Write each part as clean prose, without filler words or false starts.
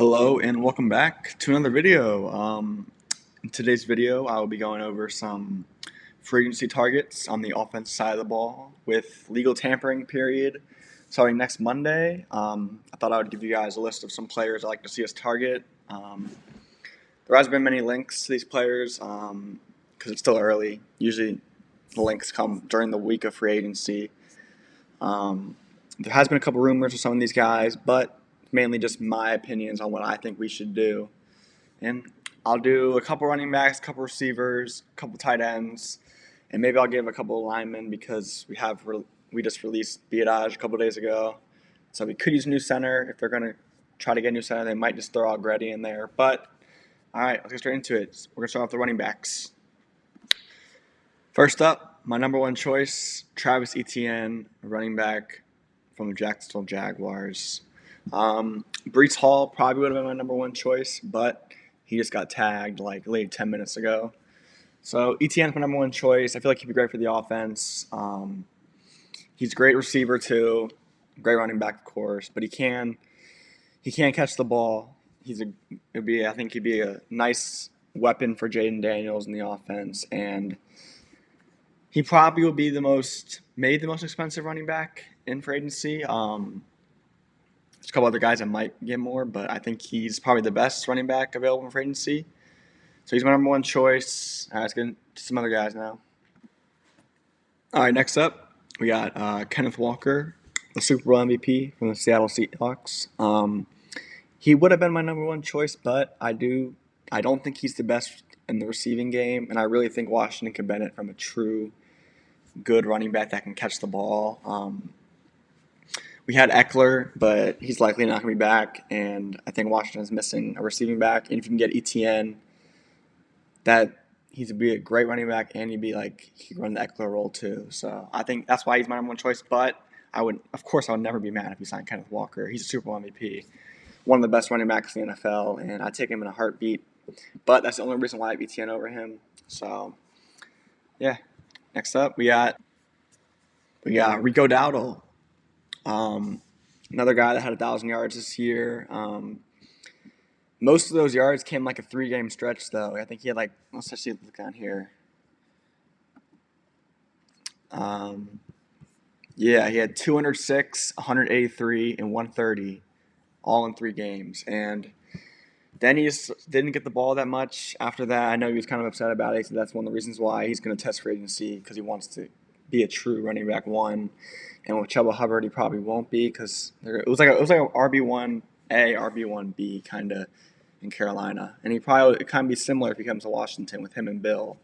Hello and welcome back to another video. In today's video, I will be going over some free agency targets on the offense side of the ball with legal tampering period starting next Monday. I thought I would give you guys a list of some players I'd like to see us target. There hasn't been many links to these players because it's still early. Usually the links come during the week of free agency. There has been a couple rumors of some of these guys, but mainly just my opinions on what I think we should do. And I'll do a couple running backs, a couple receivers, a couple tight ends, and maybe I'll give a couple of linemen because we just released Biadaj a couple days ago. So we could use a new center. If they're going to try to get a new center, they might just throw Already in there. But, all right, let's get straight into it. We're going to start off the running backs. First up, my number one choice, Travis Etienne, running back from the Jacksonville Jaguars. Breece Hall probably would have been my number one choice, but he just got tagged like late 10 minutes ago. So Etienne's my number one choice. I feel like he'd be great for the offense. He's a great receiver too, great running back of course, but he can't catch the ball. I think he'd be a nice weapon for Jaden Daniels in the offense, and he probably will be the most expensive running back in free agency. There's a couple other guys that might get more, but I think he's probably the best running back available in free agency. So he's my number one choice. All right, let's get into some other guys now. All right, next up, we got Kenneth Walker, the Super Bowl MVP from the Seattle Seahawks. He would have been my number one choice, but I don't think he's the best in the receiving game, and I really think Washington could benefit from a true good running back that can catch the ball. We had Eckler, but he's likely not going to be back, and I think Washington's missing a receiving back. And if you can get Etienne, he'd be a great running back, and he could run the Eckler role too. So I think that's why he's my number one choice. But I would never be mad if we signed Kenneth Walker. He's a Super Bowl MVP, one of the best running backs in the NFL, and I'd take him in a heartbeat. But that's the only reason why I have Etienne over him. So yeah. Next up, we got Rico Dowdle. Another guy that had 1,000 yards this year. Most of those yards came like a 3-game stretch, though. I think he had let's just see look on here. He had 206, 183, and 130, all in 3 games. And then he just didn't get the ball that much after that. I know he was kind of upset about it, so that's one of the reasons why he's going to test free agency, because he wants to be a true running back one. And with Chuba Hubbard, he probably won't be, because it was like an RB1A, RB1B kind of in Carolina. And it kind of be similar if he comes to Washington with him and Bill.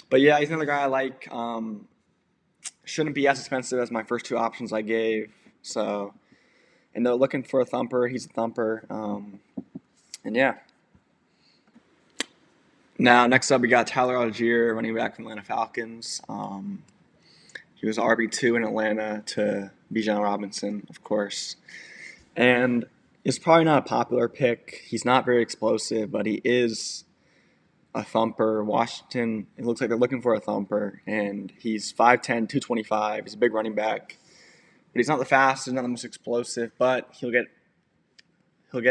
But yeah, he's another guy I like. Shouldn't be as expensive as my first 2 options I gave. So, and they're looking for a thumper. He's a thumper. And yeah. Now, next up, we got Tyler Algier, running back from Atlanta Falcons. He was RB2 in Atlanta to Bijan Robinson, of course. And it's probably not a popular pick. He's not very explosive, but he is a thumper. Washington, it looks like they're looking for a thumper. And he's 5'10", 225. He's a big running back. But he's not the fastest, not the most explosive, but he'll get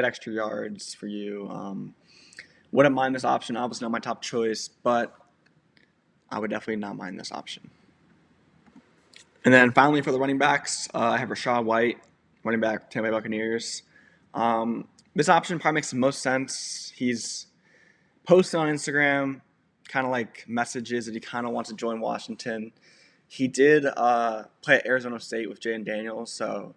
extra yards for you. Wouldn't mind this option. Obviously not my top choice, but I would definitely not mind this option. And then finally for the running backs, I have Rachaad White, running back, Tampa Bay Buccaneers. This option probably makes the most sense. He's posted on Instagram kind of like messages that he kind of wants to join Washington. He did play at Arizona State with Jaden Daniels, so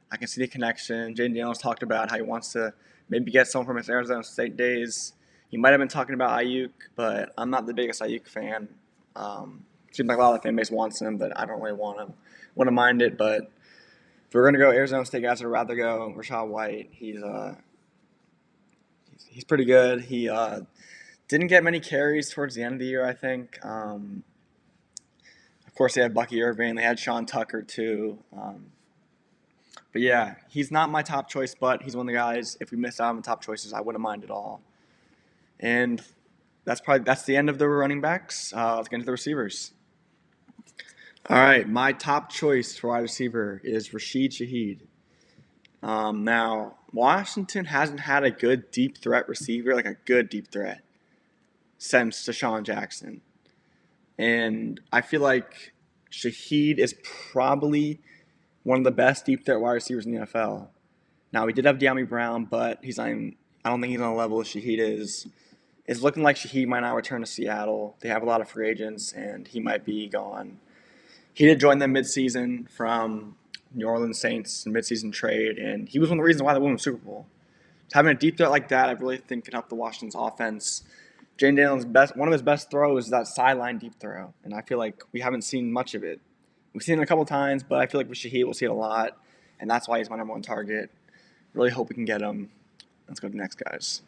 I can see the connection. Jaden Daniels talked about how he wants to maybe get someone from his Arizona State days. He might have been talking about Ayuk, but I'm not the biggest Ayuk fan. Seems like a lot of the fan base wants him, but I don't really want to mind it. But if we're going to go Arizona State guys, I'd rather go Rachaad White. He's pretty good. He didn't get many carries towards the end of the year, I think. Of course, they had Bucky Irving. They had Sean Tucker, too. But yeah, he's not my top choice, but he's one of the guys, if we miss out on the top choices, I wouldn't mind at all. And that's the end of the running backs. Let's get into the receivers. All right, my top choice for wide receiver is Rashid Shaheed. Now, Washington hasn't had a good deep threat receiver, like a good deep threat, since Deshaun Jackson. And I feel like Shaheed is probably one of the best deep threat wide receivers in the NFL. Now, we did have De'Ami Brown, but I don't think he's on the level Shaheed is. It's looking like Shaheed might not return to Seattle. They have a lot of free agents, and he might be gone. He did join them midseason from New Orleans Saints in midseason trade, and he was one of the reasons why they won the Super Bowl. So having a deep threat like that, I really think can help the Washington's offense. Jane Daniels' one of his best throws is that sideline deep throw, and I feel like we haven't seen much of it. We've seen it a couple times, but I feel like with Shaheed, we'll see it a lot, and that's why he's my number one target. Really hope we can get him. Let's go to the next guys.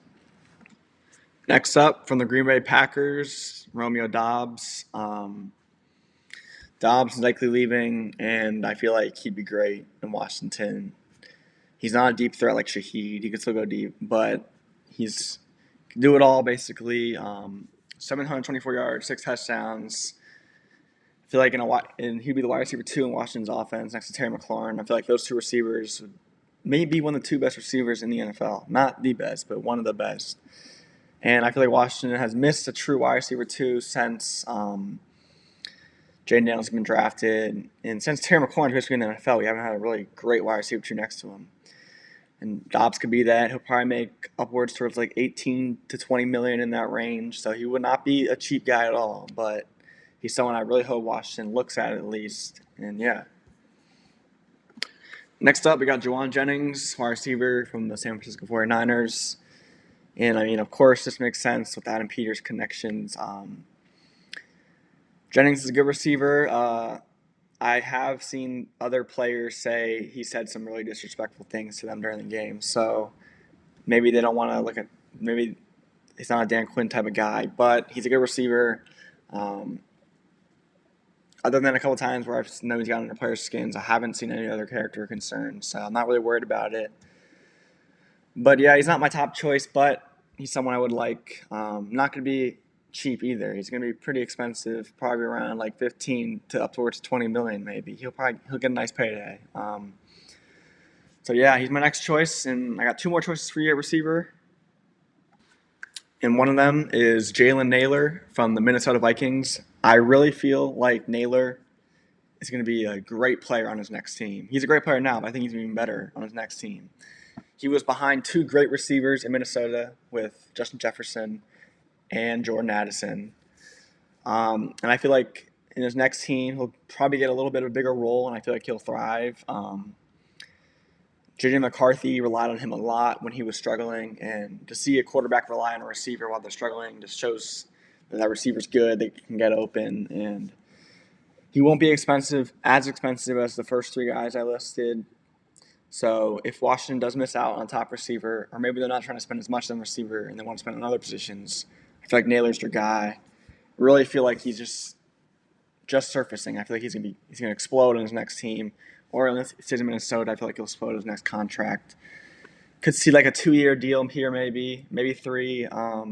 Next up, from the Green Bay Packers, Romeo Doubs. Doubs is likely leaving, and I feel like he'd be great in Washington. He's not a deep threat like Shaheed. He could still go deep, but he's can do it all basically. 724 yards, 6 touchdowns. I feel like he'd be the wide receiver 2 in Washington's offense next to Terry McLaurin. I feel like those two receivers would maybe one of the 2 best receivers in the NFL. Not the best, but one of the best. And I feel like Washington has missed a true wide receiver 2 since Jaden Daniels has been drafted. And since Terry McLaurin's basically in the NFL, we haven't had a really great wide receiver 2 next to him. And Dobbs could be that. He'll probably make upwards towards like 18 to 20 million in that range. So he would not be a cheap guy at all. But he's someone I really hope Washington looks at least. And yeah. Next up, we got Juwan Jennings, wide receiver from the San Francisco 49ers. And, I mean, of course, this makes sense with Adam Peters' connections. Jennings is a good receiver. I have seen other players say he said some really disrespectful things to them during the game. So maybe they don't want to look at – maybe he's not a Dan Quinn type of guy. But he's a good receiver. Other than a couple times where I've known he's gotten into players' skins, I haven't seen any other character concerns. So I'm not really worried about it. But yeah, he's not my top choice, but he's someone I would like. Not going to be cheap either. He's going to be pretty expensive, probably around like 15 to up towards 20 million maybe. He'll get a nice payday. So yeah, he's my next choice, and I got 2 more choices for you at receiver. And one of them is Jalen Naylor from the Minnesota Vikings. I really feel like Naylor is going to be a great player on his next team. He's a great player now, but I think he's even better on his next team. He was behind 2 great receivers in Minnesota with Justin Jefferson and Jordan Addison. And I feel like in his next team, he'll probably get a little bit of a bigger role, and I feel like he'll thrive. J.J. McCarthy relied on him a lot when he was struggling, and to see a quarterback rely on a receiver while they're struggling just shows that receiver's good, they can get open, and he won't be as expensive as the first 3 guys I listed. So if Washington does miss out on a top receiver, or maybe they're not trying to spend as much on receiver and they want to spend on other positions, I feel like Naylor's your guy. I really feel like he's just surfacing. I feel like he's gonna explode in his next team, or unless it stays in Minnesota, I feel like he'll explode in his next contract. Could see like a 2-year deal here, maybe 3. I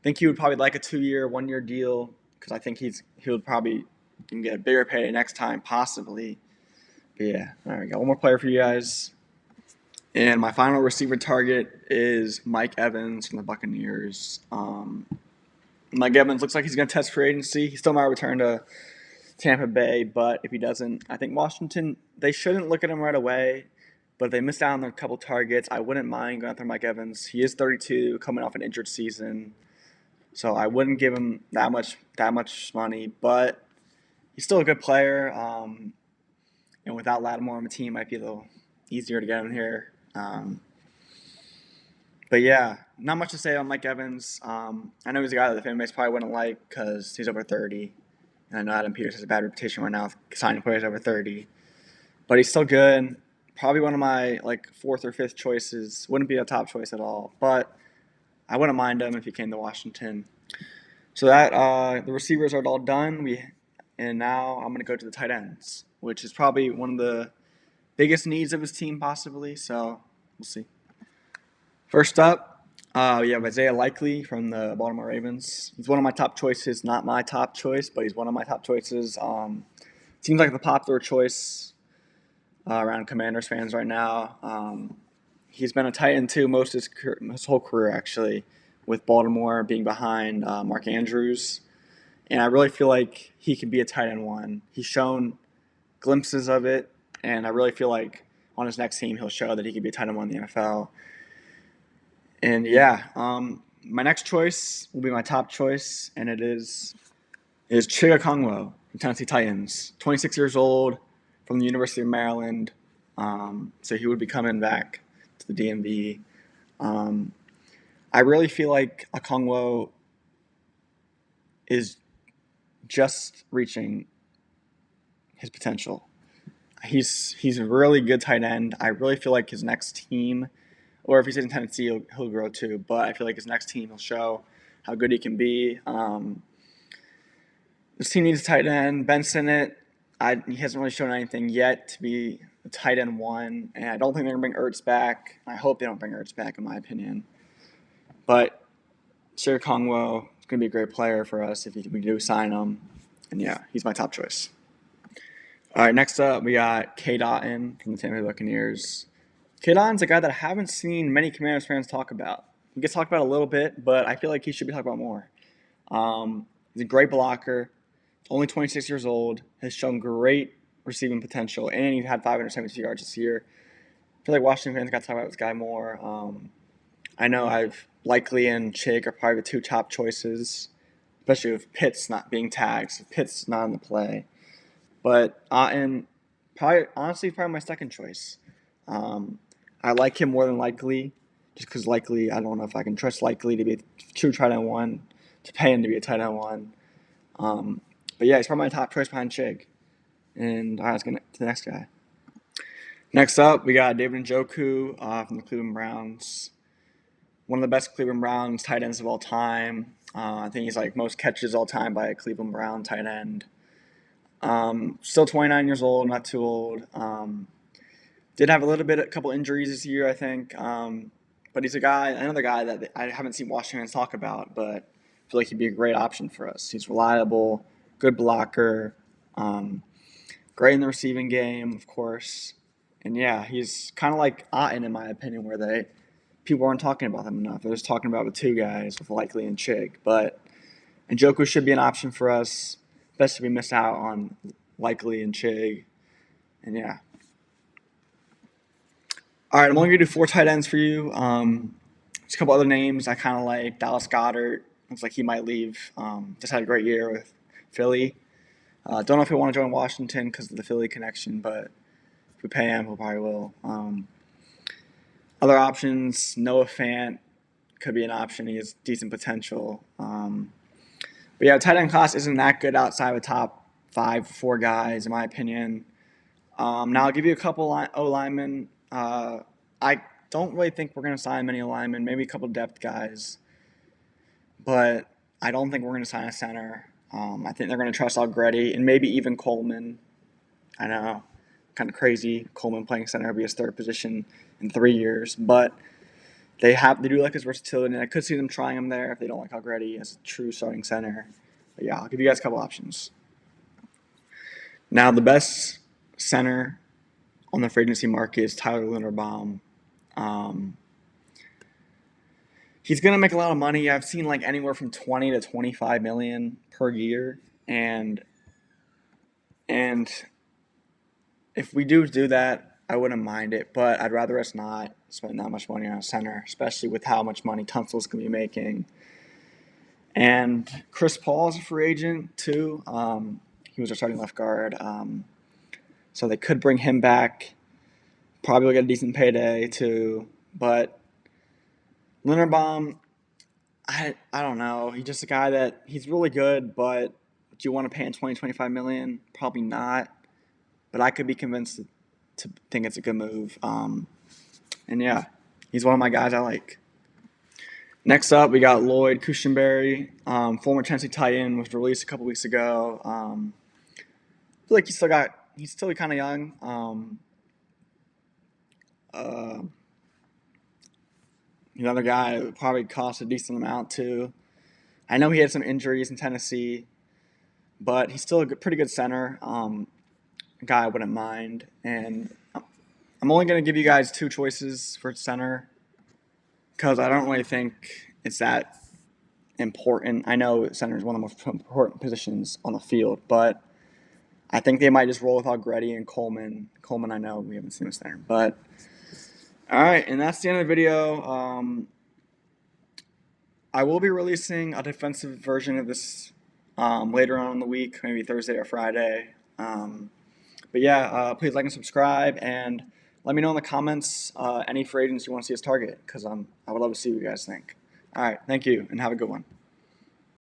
think he would probably like a 2-year, 1-year deal because I think he would probably get a bigger payday next time, possibly. But yeah, all right, got one more player for you guys. And my final receiver target is Mike Evans from the Buccaneers. Mike Evans looks like he's going to test free agency. He still might return to Tampa Bay, but if he doesn't, I think Washington, they shouldn't look at him right away. But if they miss out on a couple targets, I wouldn't mind going after Mike Evans. He is 32, coming off an injured season. So I wouldn't give him that much money, but he's still a good player. And without Lattimore on the team, it might be a little easier to get him here. But yeah, not much to say on Mike Evans. I know he's a guy that the fan base probably wouldn't like because he's over 30. And I know Adam Peters has a bad reputation right now signing players over 30. But he's still good. Probably one of my like 4th or 5th choices. Wouldn't be a top choice at all. But I wouldn't mind him if he came to Washington. So that the receivers are all done. And now I'm going to go to the tight ends, which is probably one of the biggest needs of his team possibly. So we'll see. First up, we have Isaiah Likely from the Baltimore Ravens. He's one of my top choices. Not my top choice, but he's one of my top choices. Seems like the popular choice around Commanders fans right now. He's been a tight end too his whole career actually, with Baltimore being behind Mark Andrews, and I really feel like he can be a tight end one. He's shown glimpses of it, and I really feel like on his next team he'll show that he can be a tight end one in the NFL. And yeah, my next choice will be my top choice, and it is Chiga Kongwo from Tennessee Titans, 26 years old, from the University of Maryland. So he would be coming back to the DMV. I really feel like Okongwu is just reaching his potential. He's a really good tight end. I really feel like his next team, or if he's in Tennessee, he'll grow too. But I feel like his next team will show how good he can be. This team needs a tight end. Ben Sinnott, he hasn't really shown anything yet to be a tight end one, and I don't think they're going to bring Ertz back. I hope they don't bring Ertz back, in my opinion. But Sir Kongwo is going to be a great player for us if we do sign him. And yeah, he's my top choice. All right, next up, we got K. Dotton from the Tampa Bay Buccaneers. K. Dotton's a guy that I haven't seen many Commanders fans talk about. He gets talked about a little bit, but I feel like he should be talked about more. He's a great blocker. Only 26 years old, has shown great receiving potential, and he had 572 yards this year. I feel like Washington fans got to talk about this guy more. I know Likely and Chig are probably the two top choices, especially with Pitts not being tagged. So Pitts not in the play. But Otten, honestly, probably my second choice. I like him more than Likely, just because Likely, I don't know if I can trust Likely to be a true tight end one, to pay him to be a tight end one. But yeah, he's probably my top choice behind Chig. And all right, let's get to the next guy. Next up, we got David Njoku from the Cleveland Browns. One of the best Cleveland Browns tight ends of all time. I think he's like most catches all time by a Cleveland Brown tight end. Still 29 years old, not too old. Did have a couple injuries this year, I think. But he's another guy that I haven't seen Washington talk about, but I feel like he'd be a great option for us. He's reliable, good blocker, great in the receiving game, of course. And yeah, he's kind of like Otten, in my opinion, where people aren't talking about them enough. They're just talking about the two guys with Likely and Chig. But Njoku should be an option for us. Best if we miss out on Likely and Chig. And yeah. All right, I'm only going to do 4 tight ends for you. Just a couple other names I kind of like. Dallas Goedert. Looks like he might leave. Just had a great year with Philly. Don't know if he'll want to join Washington because of the Philly connection, but if we pay him, he probably will. Other options, Noah Fant could be an option. He has decent potential. But yeah, tight end class isn't that good outside of the top 4 guys, in my opinion. Now I'll give you a couple O-linemen. I don't really think we're going to sign many linemen, maybe a couple depth guys. But I don't think we're going to sign a center. I think they're going to trust Algretti and maybe even Coleman. I know, kind of crazy. Coleman playing center will be his third position in 3 years. But they do like his versatility, and I could see them trying him there if they don't like Algretti as a true starting center. But yeah, I'll give you guys a couple options. Now, the best center on the free agency market is Tyler Linderbaum. He's going to make a lot of money. I've seen like anywhere from 20 to 25 million per year. And if we do that, I wouldn't mind it. But I'd rather us not spend that much money on a center, especially with how much money Tunsil's going to be making. And Chris Paul is a free agent too. He was our starting left guard. So they could bring him back. Probably will get a decent payday too. But Linderbaum, I don't know. He's just a guy that he's really good, but do you want to pay him 20, 25 million? Probably not. But I could be convinced to think it's a good move. And yeah, he's one of my guys I like. Next up, we got Lloyd Cushenberry, former Tennessee tight end, was released a couple weeks ago. I feel like he's still kind of young. Another guy that would probably cost a decent amount too. I know he had some injuries in Tennessee, but he's still a pretty good center. A guy I wouldn't mind. And I'm only going to give you guys two choices for center because I don't really think it's that important. I know center is one of the most important positions on the field, but I think they might just roll with Algretti and Coleman. Coleman, I know we haven't seen a center, but all right, and that's the end of the video. I will be releasing a defensive version of this later on in the week, maybe Thursday or Friday. But yeah, please like and subscribe, and let me know in the comments any free agents you want to see us target, because I would love to see what you guys think. All right, thank you, and have a good one.